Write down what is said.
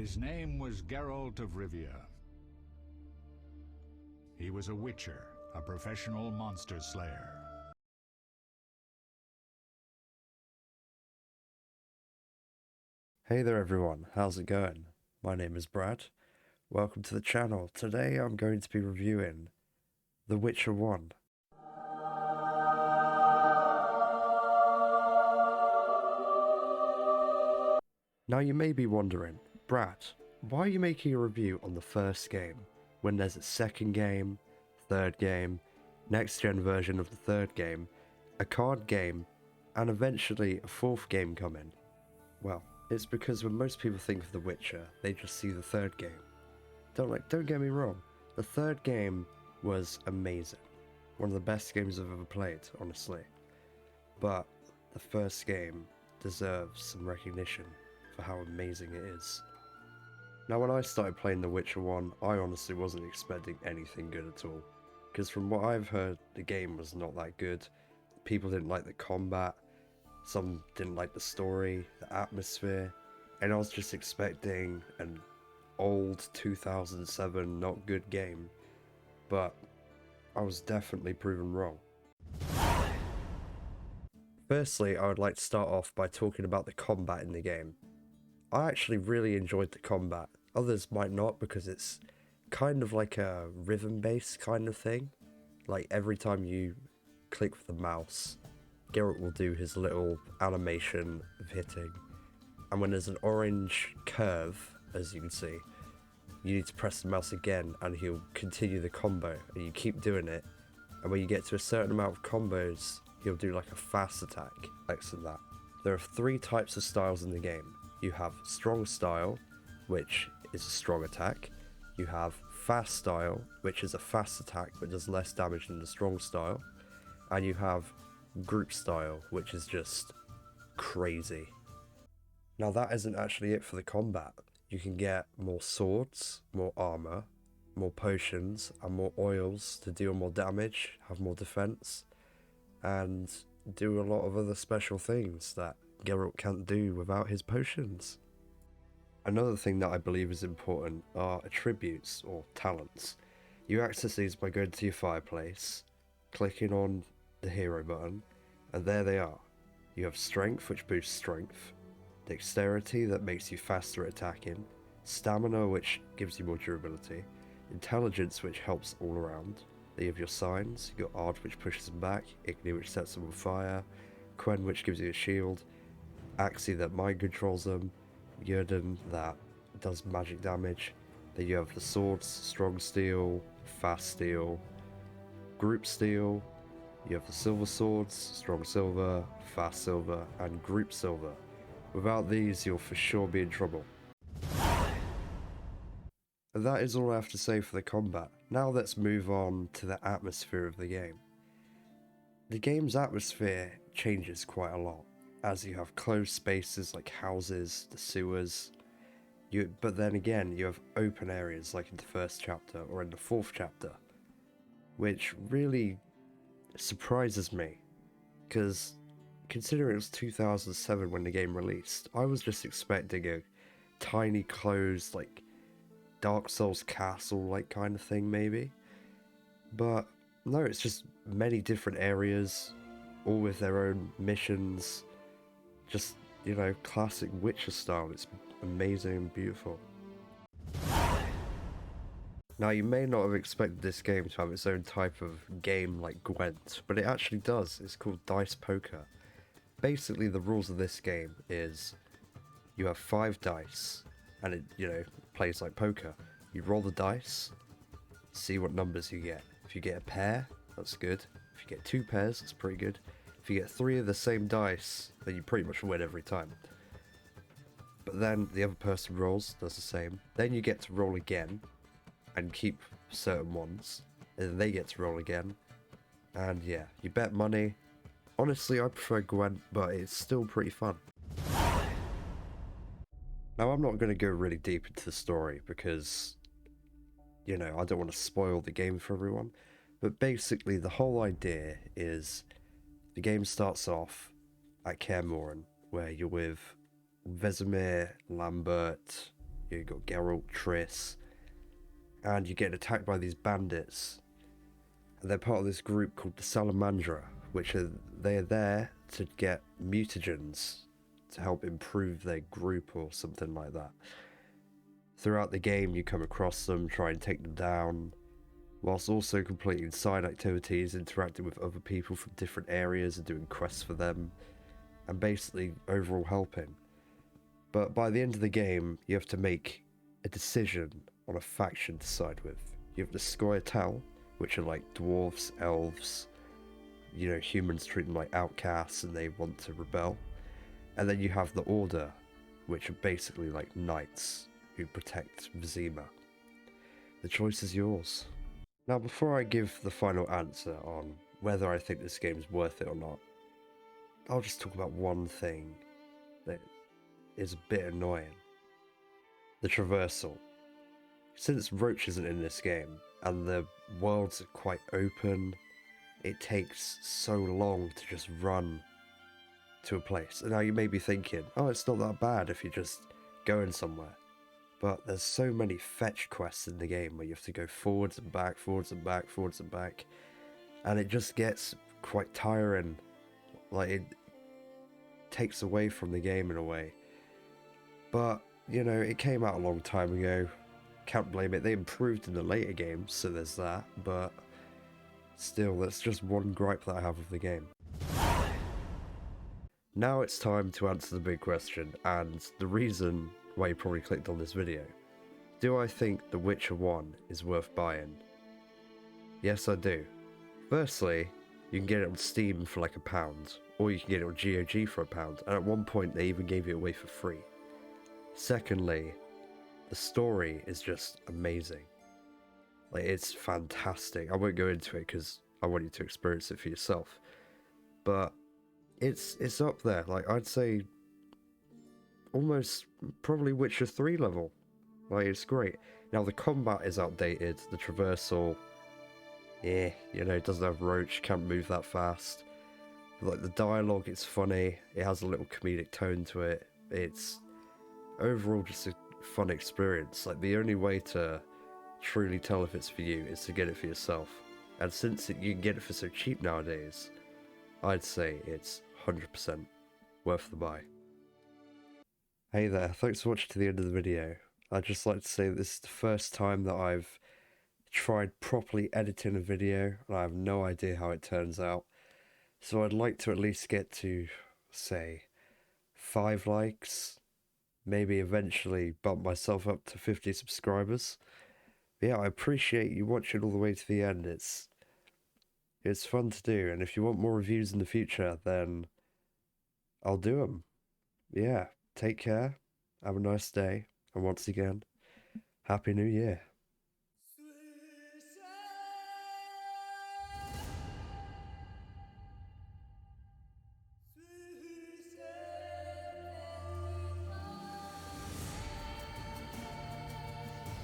His name was Geralt of Rivia. He was a witcher, a professional monster slayer. Hey there everyone, how's it going? My name is Brad. Welcome to the channel. Today I'm going to be reviewing The Witcher 1. Now you may be wondering, Brad, why are you making a review on the first game when there's a second game, third game, next gen version of the third game, a card game, and eventually a fourth game coming? Well, it's because when most people think of The Witcher, they just see the third game. Don't get me wrong, the third game was amazing. One of the best games I've ever played, honestly. But the first game deserves some recognition for how amazing it is. Now when I started playing The Witcher 1, I honestly wasn't expecting anything good at all. Because from what I've heard, the game was not that good. People didn't like the combat, some didn't like the story, the atmosphere, and I was just expecting an old 2007 not good game. But I was definitely proven wrong. Firstly, I would like to start off by talking about the combat in the game. I actually really enjoyed the combat. Others might not because it's kind of like a rhythm-based kind of thing. Like every time you click with the mouse, Geralt will do his little animation of hitting. And when there's an orange curve, as you can see, you need to press the mouse again and he'll continue the combo. And you keep doing it. And when you get to a certain amount of combos, he'll do like a fast attack, like that. There are 3 types of styles in the game. You have strong style, which is a strong attack. You have fast style, which is a fast attack but does less damage than the strong style. And you have group style, which is just crazy. Now that isn't actually it for the combat. You can get more swords, more armor, more potions, and more oils to deal more damage, have more defense, and do a lot of other special things that Geralt can't do without his potions. Another thing that I believe is important are attributes or talents. You access these by going to your fireplace, clicking on the hero button, and there they are. You have strength, which boosts strength, dexterity that makes you faster at attacking, stamina, which gives you more durability, intelligence, which helps all around. Then you have your signs, your art, which pushes them back, igni, which sets them on fire, quen, which gives you a shield, axi, that mind controls them, Yrden, that does magic damage. Then you have the swords, strong steel, fast steel, group steel. You have the silver swords, strong silver, fast silver, and group silver. Without these, you'll for sure be in trouble. And that is all I have to say for the combat. Now let's move on to the atmosphere of the game. The game's atmosphere changes quite a lot, as you have closed spaces like houses, the sewers, but then again you have open areas like in the first chapter or in the fourth chapter, which really surprises me, because considering it was 2007 when the game released, I was just expecting a tiny closed like Dark Souls castle like kind of thing maybe, but no, it's just many different areas, all with their own missions. Just, you know, classic Witcher style. It's amazing and beautiful. Now, you may not have expected this game to have its own type of game like Gwent, but it actually does. It's called Dice Poker. Basically, the rules of this game is you have 5 dice, and it, you know, plays like poker. You roll the dice, see what numbers you get. If you get a pair, that's good. If you get 2 pairs, that's pretty good. If you get 3 of the same dice, then you pretty much win every time. But then the other person rolls, does the same. Then you get to roll again, and keep certain ones. And then they get to roll again. And yeah, you bet money. Honestly, I prefer Gwent, but it's still pretty fun. Now, I'm not going to go really deep into the story because, you know, I don't want to spoil the game for everyone. But basically, the whole idea is the game starts off at Kaer Morhen, where you're with Vesemir, Lambert, You got Geralt, Triss, and you get attacked by these bandits. And they're part of this group called the Salamandra, they're there to get mutagens to help improve their group or something like that. Throughout the game, you come across them, try and take them down, whilst also completing side activities, interacting with other people from different areas and doing quests for them, and basically overall helping. But by the end of the game, you have to make a decision on a faction to side with. You have the Scoia'tael, which are like dwarves, elves, humans treat them like outcasts and they want to rebel. And then you have the Order, which are basically like knights who protect Vizima. The choice is yours. Now, before I give the final answer on whether I think this game is worth it or not, I'll just talk about one thing that is a bit annoying. The traversal. Since Roach isn't in this game, and the worlds are quite open, it takes so long to just run to a place. And now you may be thinking, oh, it's not that bad if you're just going somewhere. But there's so many fetch quests in the game where you have to go forwards and back, forwards and back, forwards and back. And it just gets quite tiring. Like, it takes away from the game in a way. But, it came out a long time ago. Can't blame it. They improved in the later games, so there's that. But still, that's just one gripe that I have with the game. Now it's time to answer the big question, and the reason why you probably clicked on this video. Do I think The Witcher 1 is worth buying? Yes, I do. Firstly, you can get it on Steam for like £1, or you can get it on GOG for £1, and at one point they even gave it away for free. Secondly, the story is just amazing. Like, it's fantastic. I won't go into it because I want you to experience it for yourself. But it's up there. Like, I'd say almost probably Witcher 3 level. Like, it's great. Now, the combat is outdated. The traversal, it doesn't have Roach, can't move that fast. But, like, the dialogue, it's funny. It has a little comedic tone to it. It's overall just a fun experience. Like, the only way to truly tell if it's for you is to get it for yourself. And since you can get it for so cheap nowadays, I'd say it's 100% worth the buy. Hey there, thanks for watching to the end of the video. I'd just like to say this is the first time that I've tried properly editing a video, and I have no idea how it turns out. So I'd like to at least get to, say, 5 likes, maybe eventually bump myself up to 50 subscribers. But yeah, I appreciate you watching all the way to the end. It's fun to do, and if you want more reviews in the future, then I'll do them. Yeah, take care, have a nice day, and once again, Happy New Year.